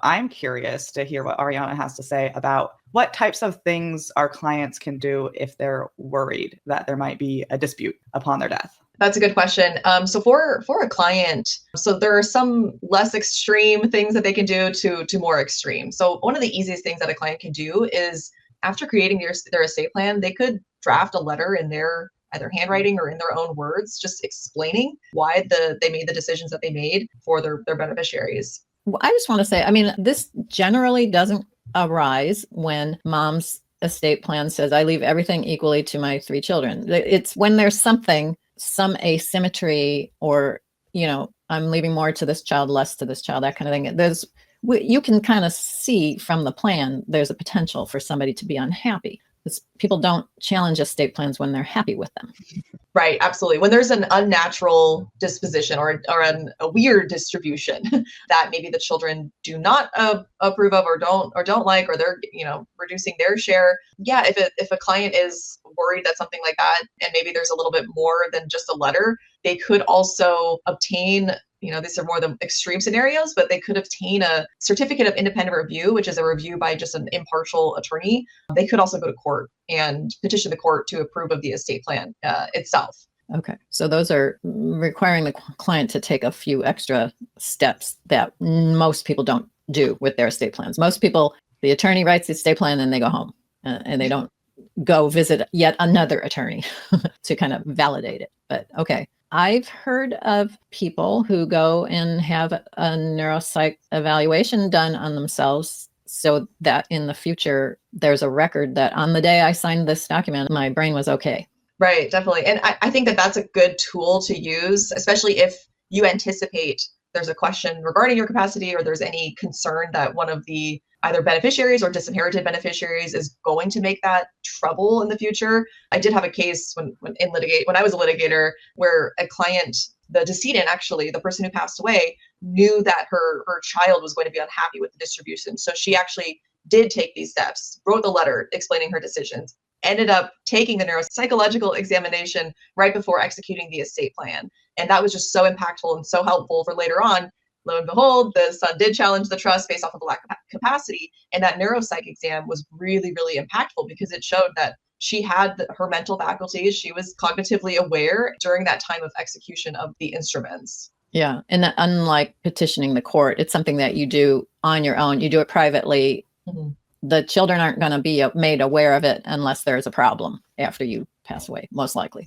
I'm curious to hear what Ariana has to say about what types of things our clients can do if they're worried that there might be a dispute upon their death. That's a good question. So for a client, so there are some less extreme things that they can do to more extreme. So one of the easiest things that a client can do is after creating their estate plan, they could draft a letter in their either handwriting or in their own words, just explaining why they made the decisions that they made for their beneficiaries. Well, I just want to say, I mean, this generally doesn't arise when mom's estate plan says, I leave everything equally to my 3 children. It's when there's some asymmetry or, I'm leaving more to this child, less to this child, that kind of thing. You can kind of see from the plan, there's a potential for somebody to be unhappy. Because people don't challenge estate plans when they're happy with them. Right, absolutely. When there's an unnatural disposition or a weird distribution that maybe the children do not approve of or don't like, or they're reducing their share. Yeah, if a client is worried that something like that, and maybe there's a little bit more than just a letter, they could also obtain. These are more the extreme scenarios, but they could obtain a certificate of independent review, which is a review by just an impartial attorney. They could also go to court and petition the court to approve of the estate plan itself. Okay. So those are requiring the client to take a few extra steps that most people don't do with their estate plans. Most people, the attorney writes the estate plan and they go home and they don't go visit yet another attorney to kind of validate it. But okay. I've heard of people who go and have a neuropsych evaluation done on themselves so that in the future, there's a record that on the day I signed this document, my brain was okay. Right, definitely. And I think that that's a good tool to use, especially if you anticipate there's a question regarding your capacity or there's any concern that one of the either beneficiaries or disinherited beneficiaries is going to make that trouble in the future. I did have a case when I was a litigator where a client, the decedent, actually, the person who passed away, knew that her child was going to be unhappy with the distribution. So she actually did take these steps, wrote the letter explaining her decisions, ended up taking the neuropsychological examination right before executing the estate plan. And that was just so impactful and so helpful for later on. Lo and behold, the son did challenge the trust based off of the lack of capacity. And that neuropsych exam was really, really impactful because it showed that she had her mental faculties. She was cognitively aware during that time of execution of the instruments. Yeah. And unlike petitioning the court, it's something that you do on your own. You do it privately. Mm-hmm. The children aren't going to be made aware of it unless there's a problem after you pass away, most likely.